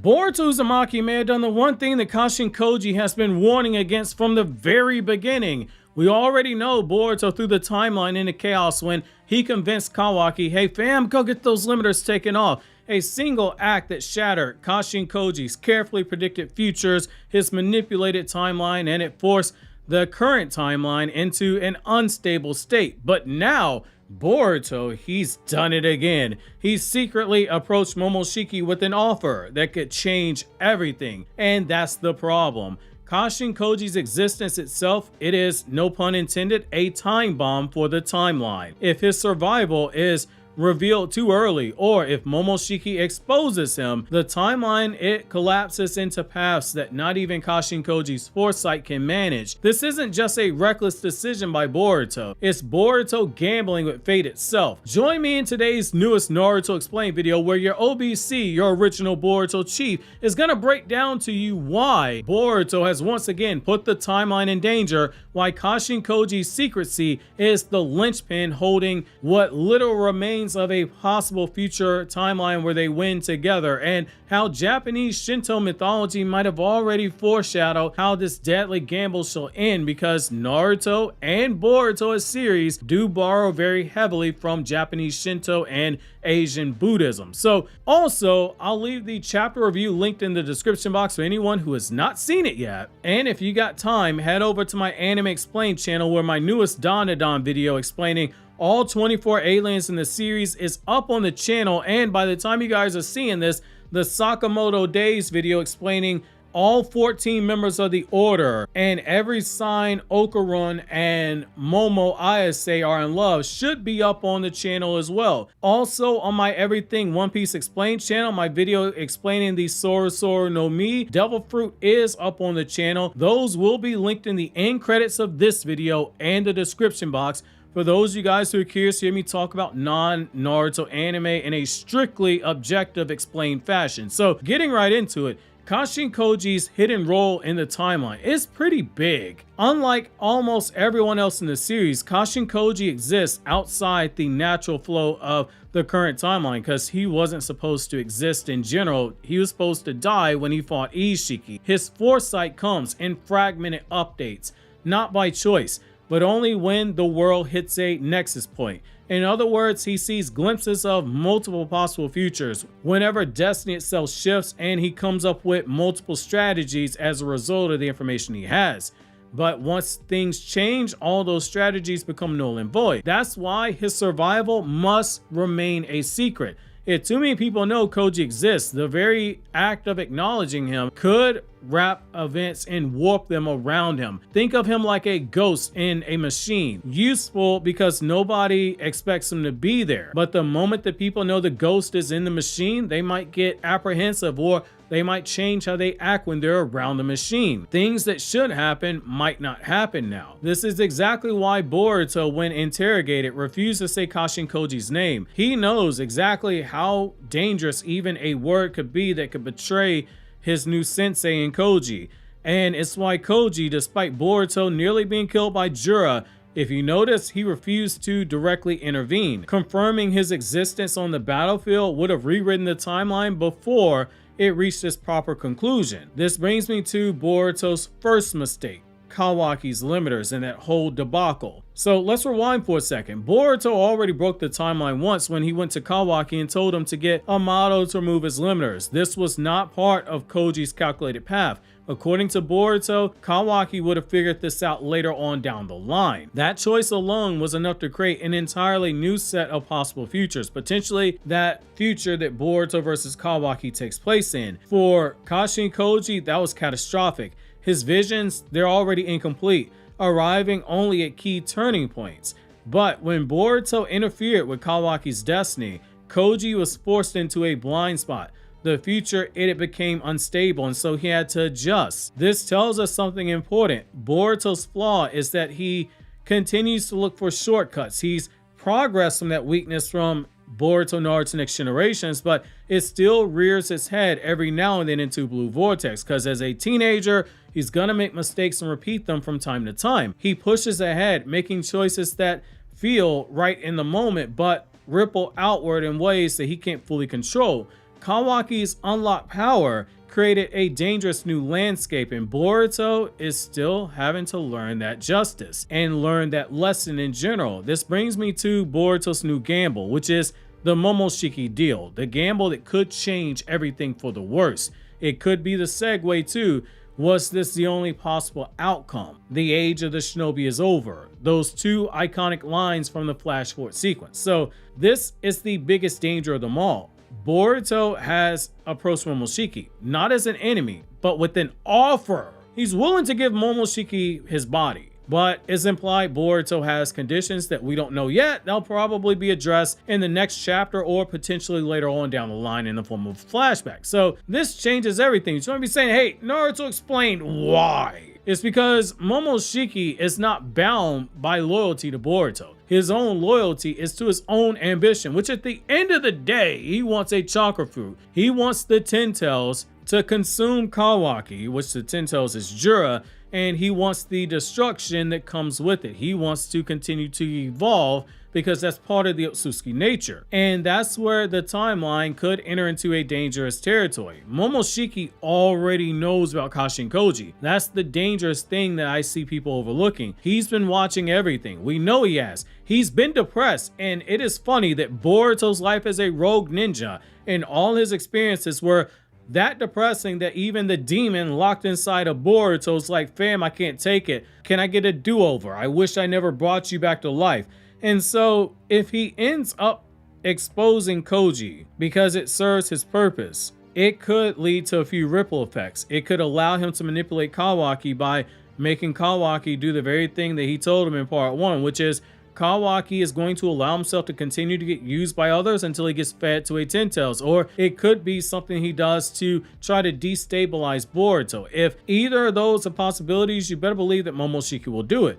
Boruto Uzumaki may have done the one thing that Kashin Koji has been warning against from the very beginning. We already know Boruto threw the timeline into chaos when he convinced Kawaki, hey fam, go get those limiters taken off. A single act that shattered Kashin Koji's carefully predicted futures, his manipulated timeline, and it forced the current timeline into an unstable state. But now, Boruto, he's done it again. He secretly approached Momoshiki with an offer that could change everything, and that's the problem. Kashin Koji's existence itself, it is, no pun intended, a time bomb for the timeline. If his survival is revealed too early, or if Momoshiki exposes him, the timeline, it collapses into paths that not even Kashin Koji's foresight can manage. This isn't just a reckless decision by Boruto, it's Boruto gambling with fate itself. Join me in today's newest Naruto Explained video where your OBC, your original Boruto chief, is gonna break down to you why Boruto has once again put the timeline in danger, why Kashin Koji's secrecy is the linchpin holding what little remains of a possible future timeline where they win together, and how Japanese Shinto mythology might have already foreshadowed how this deadly gamble shall end, because Naruto and Boruto as series do borrow very heavily from Japanese Shinto and Asian Buddhism. So also, I'll leave the chapter review linked in the description box for anyone who has not seen it yet. And if you got time, head over to my Anime Explained channel where my newest Dandadan video explaining all 24 aliens in the series is up on the channel, and by the time you guys are seeing this, the Sakamoto Days video explaining all 14 members of the Order and every sign Okarun and Momo Ayase are in love should be up on the channel as well. Also on my Everything One Piece Explained channel, my video explaining the Sorosoro no Mi Devil Fruit is up on the channel. Those will be linked in the end credits of this video and the description box for those of you guys who are curious to hear me talk about non-Naruto anime in a strictly objective explained fashion. So getting right into it, Kashin Koji's hidden role in the timeline is pretty big. Unlike almost everyone else in the series, Kashin Koji exists outside the natural flow of the current timeline because he wasn't supposed to exist in general. He was supposed to die when he fought Ishiki. His foresight comes in fragmented updates, not by choice, but only when the world hits a nexus point. In other words, he sees glimpses of multiple possible futures whenever destiny itself shifts, and he comes up with multiple strategies as a result of the information he has. But once things change, all those strategies become null and void. That's why his survival must remain a secret. If too many people know Koji exists, the very act of acknowledging him could wrap events and warp them around him. Think of him like a ghost in a machine. Useful because nobody expects him to be there. But the moment that people know the ghost is in the machine, they might get apprehensive, or they might change how they act when they're around the machine. Things that should happen might not happen now. This is exactly why Boruto, when interrogated, refused to say Kashin Koji's name. He knows exactly how dangerous even a word could be that could betray his new sensei in Koji. And it's why Koji, despite Boruto nearly being killed by Jura, if you notice, he refused to directly intervene. Confirming his existence on the battlefield would have rewritten the timeline before it reached its proper conclusion. This brings me to Boruto's first mistake, Kawaki's limiters and that whole debacle. So let's rewind for a second. Boruto already broke the timeline once when he went to Kawaki and told him to get Amato to remove his limiters. This was not part of Koji's calculated path. According to Boruto, Kawaki would have figured this out later on down the line. That choice alone was enough to create an entirely new set of possible futures, potentially that future that Boruto versus Kawaki takes place in. For Kashin Koji, that was catastrophic. His visions, they're already incomplete, arriving only at key turning points. But when Boruto interfered with Kawaki's destiny, Koji was forced into a blind spot. The future, it became unstable, and so he had to adjust. This tells us something important. Boruto's flaw is that he continues to look for shortcuts. He's progressed from that weakness from Boruto Naruto Next Generations, but it still rears its head every now and then into Blue Vortex, because as a teenager, he's gonna make mistakes and repeat them from time to time. He pushes ahead, making choices that feel right in the moment, but ripple outward in ways that he can't fully control. Kawaki's unlocked power created a dangerous new landscape, and Boruto is still having to learn that justice and learn that lesson in general. This brings me to Boruto's new gamble, which is the Momoshiki deal, the gamble that could change everything for the worse. It could be the segue to, was this the only possible outcome? The age of the shinobi is over. Those two iconic lines from the flash forward sequence. So this is the biggest danger of them all. Boruto has approached Momoshiki, not as an enemy, but with an offer. He's willing to give Momoshiki his body, but it's implied Boruto has conditions that we don't know yet. They'll probably be addressed in the next chapter or potentially later on down the line in the form of flashback. So this changes everything. You're going to be saying, hey, Naruto explained why. It's because Momoshiki is not bound by loyalty to Boruto. His own loyalty is to his own ambition, which at the end of the day, he wants a chakra fruit. He wants the Ten Tails to consume Kawaki, which the Ten Tails is Jura, and he wants the destruction that comes with it. He wants to continue to evolve because that's part of the Otsutsuki nature. And that's where the timeline could enter into a dangerous territory. Momoshiki already knows about Kashin Koji. That's the dangerous thing that I see people overlooking. He's been watching everything. We know he has. He's been depressed, and it is funny that Boruto's life as a rogue ninja and all his experiences were that depressing that even the demon locked inside of Boruto's like, fam, I can't take it. Can I get a do-over? I wish I never brought you back to life. And so if he ends up exposing Koji because it serves his purpose, it could lead to a few ripple effects. It could allow him to manipulate Kawaki by making Kawaki do the very thing that he told him in part 1, which is Kawaki is going to allow himself to continue to get used by others until he gets fed to a Ten Tails. Or it could be something he does to try to destabilize Boruto. If either of those are possibilities, you better believe that Momoshiki will do it.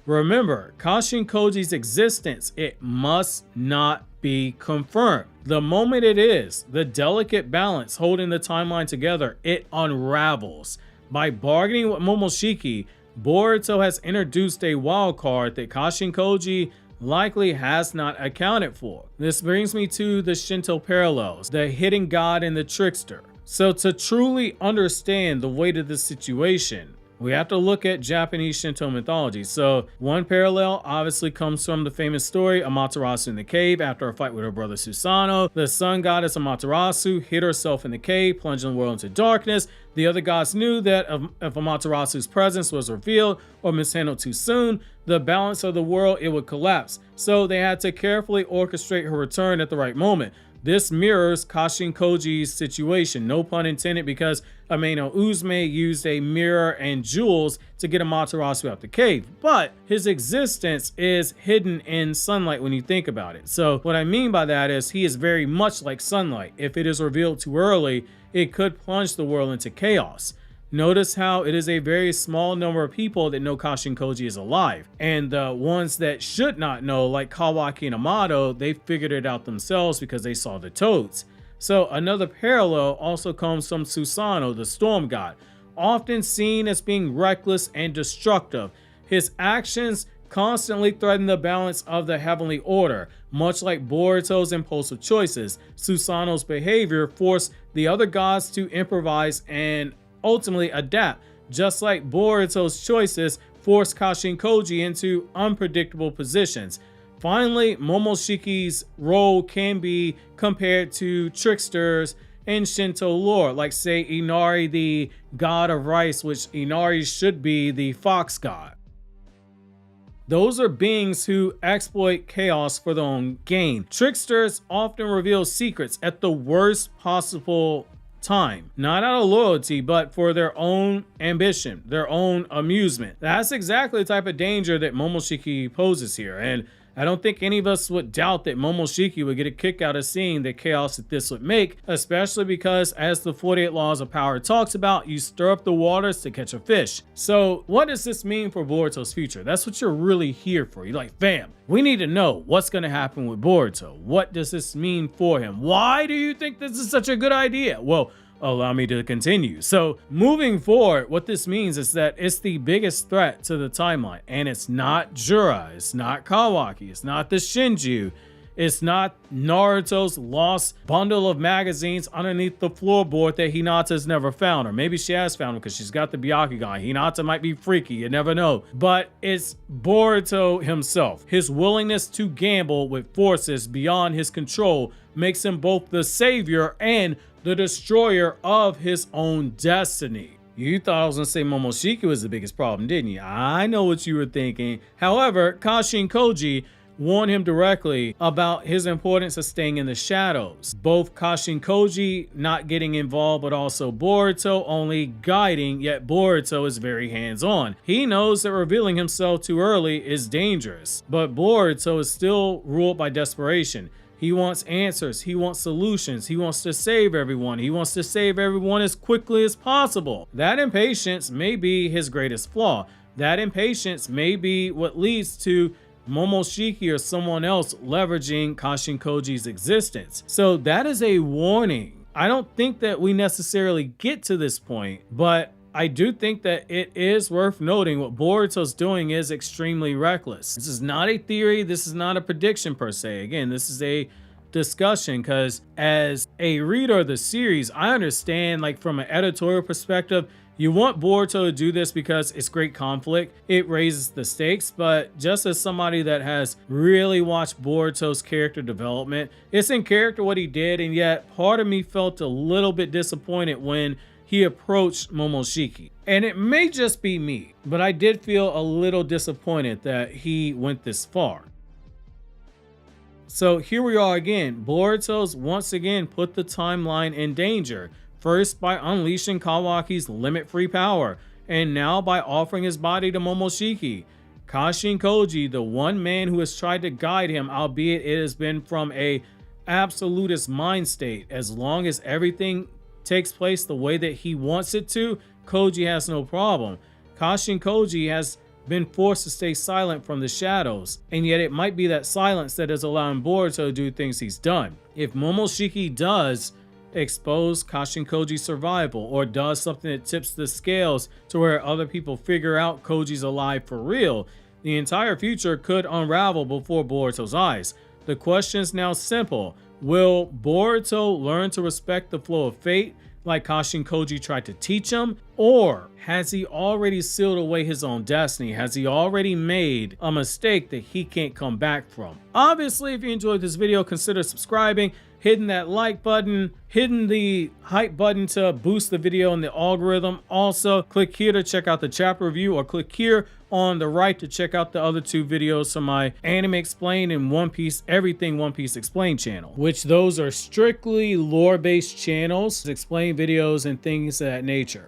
Remember, Kashin Koji's existence, it must not be confirmed. The moment it is, the delicate balance holding the timeline together, it unravels. By bargaining with Momoshiki, Boruto has introduced a wild card that Kashin Koji likely has not accounted for. This brings me to the Shinto parallels, the hidden god and the trickster. So to truly understand the weight of this situation, we have to look at Japanese Shinto mythology. So one parallel obviously comes from the famous story Amaterasu in the cave after a fight with her brother Susanoo. The sun goddess Amaterasu hid herself in the cave, plunging the world into darkness. The other gods knew that if Amaterasu's presence was revealed or mishandled too soon, the balance of the world, it would collapse. So they had to carefully orchestrate her return at the right moment. This mirrors Kashin Koji's situation, no pun intended, because Ameno Uzume used a mirror and jewels to get Amaterasu out the cave, but his existence is hidden in sunlight when you think about it. So what I mean by that is he is very much like sunlight. If it is revealed too early, it could plunge the world into chaos. Notice how it is a very small number of people that know Kashin Koji is alive. And the ones that should not know, like Kawaki and Amato, they figured it out themselves because they saw the toads. So another parallel also comes from Susanoo, the storm god, often seen as being reckless and destructive. His actions constantly threaten the balance of the heavenly order. Much like Boruto's impulsive choices, Susanoo's behavior forced the other gods to improvise and ultimately adapt, just like Boruto's choices forced Kashin Koji into unpredictable positions. Finally, Momoshiki's role can be compared to tricksters in Shinto lore, like say Inari, the god of rice, which Inari should be the fox god. Those are beings who exploit chaos for their own gain. Tricksters often reveal secrets at the worst possible time, not out of loyalty, but for their own ambition, their own amusement. That's exactly the type of danger that Momoshiki poses here, and I don't think any of us would doubt that Momoshiki would get a kick out of seeing the chaos that this would make, especially because, as the 48 Laws of Power talks about, you stir up the waters to catch a fish. So what does this mean for Boruto's future? That's what you're really here for. You're like, fam, we need to know what's going to happen with Boruto. What does this mean for him? Why do you think this is such a good idea? Well, allow me to continue. So moving forward, what this means is that it's the biggest threat to the timeline, and it's not Jura, it's not Kawaki, it's not the Shinju, It's not Naruto's lost bundle of magazines underneath the floorboard that Hinata's never found. Or maybe she has found them because she's got the Byakugan. Hinata might be freaky, you never know. But it's Boruto himself. His willingness to gamble with forces beyond his control makes him both the savior and the destroyer of his own destiny. You thought I was going to say Momoshiki was the biggest problem, didn't you? I know what you were thinking. However, Kashin Koji warned him directly about his importance of staying in the shadows. Both Kashin Koji not getting involved, but also Boruto only guiding, yet Boruto is very hands-on. He knows that revealing himself too early is dangerous, but Boruto is still ruled by desperation. He wants answers, he wants solutions, he wants to save everyone, he wants to save everyone as quickly as possible. That impatience may be his greatest flaw. That impatience may be what leads to Momoshiki or someone else leveraging Kashin Koji's existence. So that is a warning. I don't think that we necessarily get to this point, but I do think that it is worth noting what Boruto's doing is extremely reckless. This is not a theory, this is not a prediction per se. Again, this is a discussion because as a reader of the series, I understand, like, from an editorial perspective, you want Boruto to do this because it's great conflict. It raises the stakes, but just as somebody that has really watched Boruto's character development, it's in character what he did, and yet part of me felt a little bit disappointed when he approached Momoshiki. And it may just be me, but I did feel a little disappointed that he went this far. So here we are again. Boruto's once again put the timeline in danger. First by unleashing Kawaki's limit-free power, and now by offering his body to Momoshiki. Kashin Koji, the one man who has tried to guide him, albeit it has been from a absolutist mind state. As long as everything takes place the way that he wants it to, Koji has no problem. Kashin Koji has been forced to stay silent from the shadows, and yet it might be that silence that is allowing Boruto to do things he's done. If Momoshiki does expose Kashin Koji's survival, or does something that tips the scales to where other people figure out Koji's alive for real, the entire future could unravel before Boruto's eyes. The question is now simple. Will Boruto learn to respect the flow of fate like Kashin Koji tried to teach him? Or has he already sealed away his own destiny? Has he already made a mistake that he can't come back from? Obviously, if you enjoyed this video, consider subscribing, hitting that like button, hitting the hype button to boost the video in the algorithm. Also, click here to check out the chapter review, or click here on the right to check out the other two videos from my Anime Explained and One Piece, Everything One Piece Explained channel, which those are strictly lore-based channels, explain videos and things of that nature.